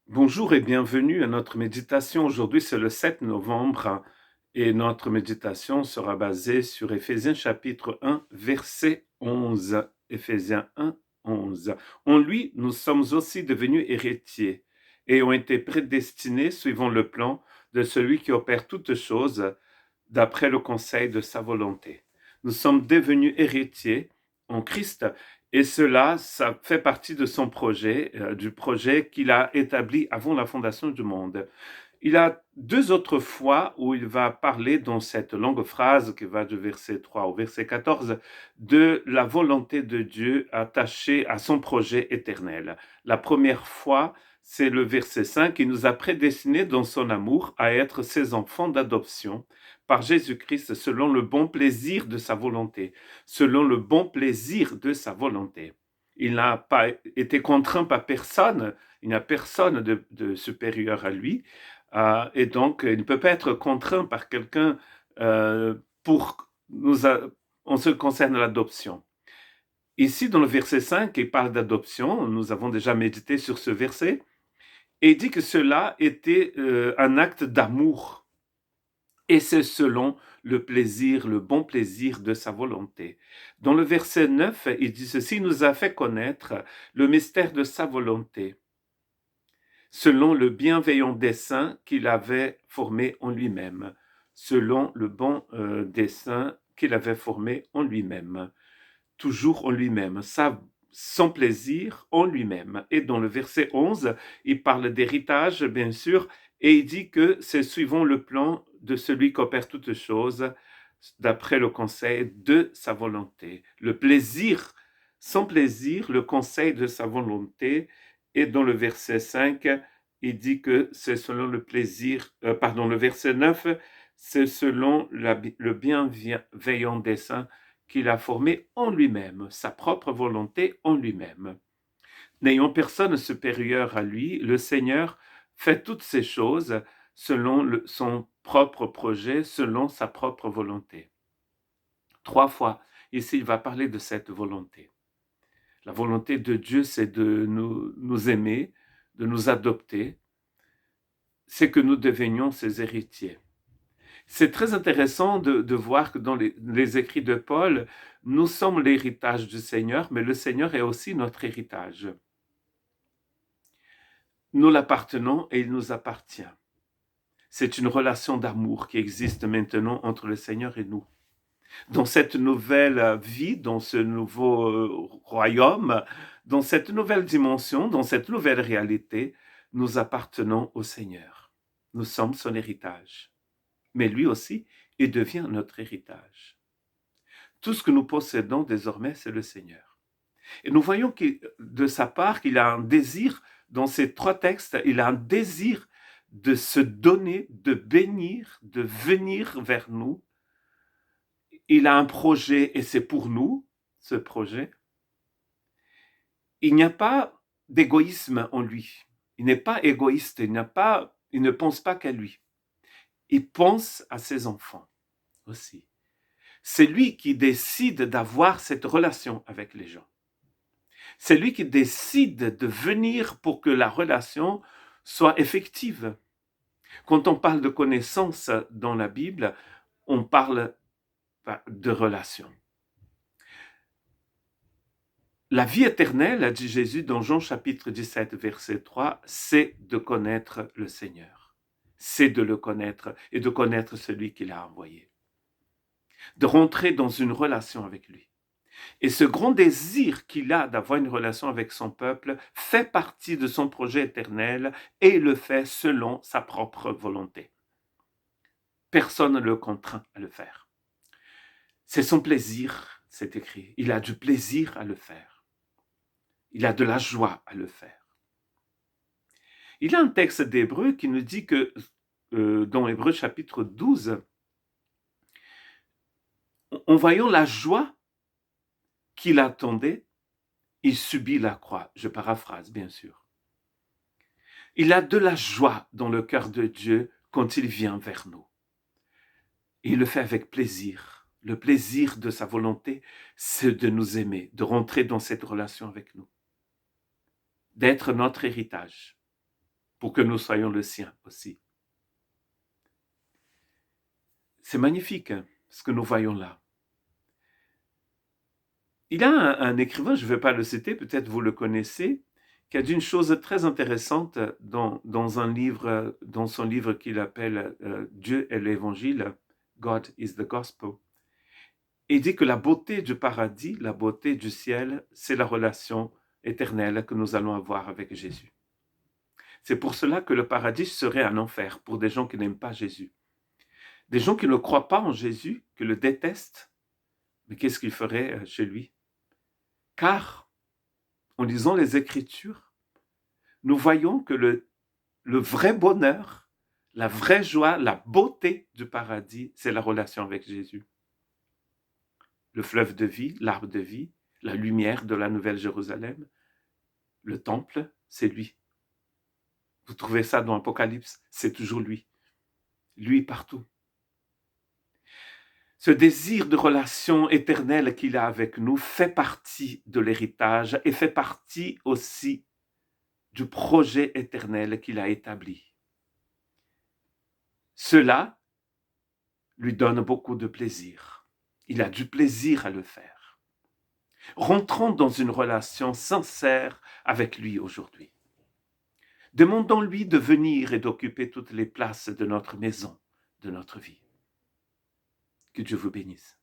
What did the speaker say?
Bonjour et bienvenue à notre méditation. Aujourd'hui, c'est le 7 novembre et notre méditation sera basée sur Éphésiens chapitre 1, verset 11. Éphésiens 1, 11. En lui, nous sommes aussi devenus héritiers et ont été prédestinés suivant le plan de celui qui opère toutes choses d'après le conseil de sa volonté. Nous sommes devenus héritiers en Christ et cela, ça fait partie de son projet, du projet qu'il a établi avant la fondation du monde. Il a deux autres fois où il va parler dans cette longue phrase qui va du verset 3 au verset 14 de la volonté de Dieu attachée à son projet éternel. La première fois, c'est le verset 5 qui nous a prédestinés dans son amour à être ses enfants d'adoption par Jésus-Christ selon le bon plaisir de sa volonté. Selon le bon plaisir de sa volonté. Il n'a pas été contraint par personne, il n'y a personne de supérieur à lui, et donc il ne peut pas être contraint par quelqu'un pour en ce qui concerne l'adoption. Ici, dans le verset 5, il parle d'adoption, nous avons déjà médité sur ce verset, et il dit que cela était un acte d'amour. Et c'est selon le plaisir, le bon plaisir de sa volonté. Dans le verset 9, il dit ceci: il nous a fait connaître le mystère de sa volonté, selon le bienveillant dessein qu'il avait formé en lui-même, selon le bon dessein qu'il avait formé en lui-même, toujours en lui-même, son plaisir en lui-même. Et dans le verset 11, il parle d'héritage, bien sûr, et il dit que c'est suivant le plan de celui qui opère toutes choses, d'après le conseil de sa volonté. Le plaisir, son plaisir, le conseil de sa volonté. Et dans le verset 5, il dit que c'est selon le plaisir, le verset 9, c'est selon le bienveillant dessein qu'il a formé en lui-même, sa propre volonté en lui-même. N'ayant personne supérieur à lui, le Seigneur fait toutes ces choses selon son propre projet, selon sa propre volonté. 3 fois, ici, il va parler de cette volonté. La volonté de Dieu, c'est de nous aimer, de nous adopter, c'est que nous devenions ses héritiers. C'est très intéressant de voir que dans les écrits de Paul, nous sommes l'héritage du Seigneur, mais le Seigneur est aussi notre héritage. Nous l'appartenons et il nous appartient. C'est une relation d'amour qui existe maintenant entre le Seigneur et nous. Dans cette nouvelle vie, dans ce nouveau royaume, dans cette nouvelle dimension, dans cette nouvelle réalité, nous appartenons au Seigneur. Nous sommes son héritage. Mais lui aussi, il devient notre héritage. Tout ce que nous possédons désormais, c'est le Seigneur. Et nous voyons de sa part qu'il a un désir, dans ces 3 textes, il a un désir de se donner, de bénir, de venir vers nous. Il a un projet et c'est pour nous, ce projet. Il n'y a pas d'égoïsme en lui. Il n'est pas égoïste, il ne pense pas qu'à lui. Il pense à ses enfants aussi. C'est lui qui décide d'avoir cette relation avec les gens. C'est lui qui décide de venir pour que la relation soit effective. Quand on parle de connaissance dans la Bible, on parle de relation. La vie éternelle, a dit Jésus dans Jean chapitre 17, verset 3, c'est de connaître le Seigneur. C'est de le connaître et de connaître celui qui l'a envoyé. De rentrer dans une relation avec lui. Et ce grand désir qu'il a d'avoir une relation avec son peuple fait partie de son projet éternel et il le fait selon sa propre volonté. Personne ne le contraint à le faire. C'est son plaisir, c'est écrit. Il a du plaisir à le faire. Il a de la joie à le faire. Il y a un texte d'Hébreu qui nous dit que dans Hébreu chapitre 12, en voyant la joie qu'il attendait, il subit la croix. Je paraphrase, bien sûr. Il a de la joie dans le cœur de Dieu quand il vient vers nous. Et il le fait avec plaisir. Le plaisir de sa volonté, c'est de nous aimer, de rentrer dans cette relation avec nous, d'être notre héritage. pour que nous soyons le sien aussi. C'est magnifique hein, ce que nous voyons là. Il y a un écrivain, je ne vais pas le citer, peut-être vous le connaissez, qui a dit une chose très intéressante dans son livre qu'il appelle Dieu est l'Évangile, God is the Gospel. Et il dit que la beauté du paradis, la beauté du ciel, c'est la relation éternelle que nous allons avoir avec Jésus. C'est pour cela que le paradis serait un enfer pour des gens qui n'aiment pas Jésus. Des gens qui ne croient pas en Jésus, qui le détestent, mais qu'est-ce qu'ils feraient chez lui? Car, en lisant les Écritures, nous voyons que le vrai bonheur, la vraie joie, la beauté du paradis, c'est la relation avec Jésus. Le fleuve de vie, l'arbre de vie, la lumière de la Nouvelle Jérusalem, le temple, c'est lui. Vous trouvez ça dans l'Apocalypse, c'est toujours lui. Lui partout. Ce désir de relation éternelle qu'il a avec nous fait partie de l'héritage et fait partie aussi du projet éternel qu'il a établi. Cela lui donne beaucoup de plaisir. Il a du plaisir à le faire. Rentrons dans une relation sincère avec lui aujourd'hui. Demandons-lui de venir et d'occuper toutes les places de notre maison, de notre vie. Que Dieu vous bénisse.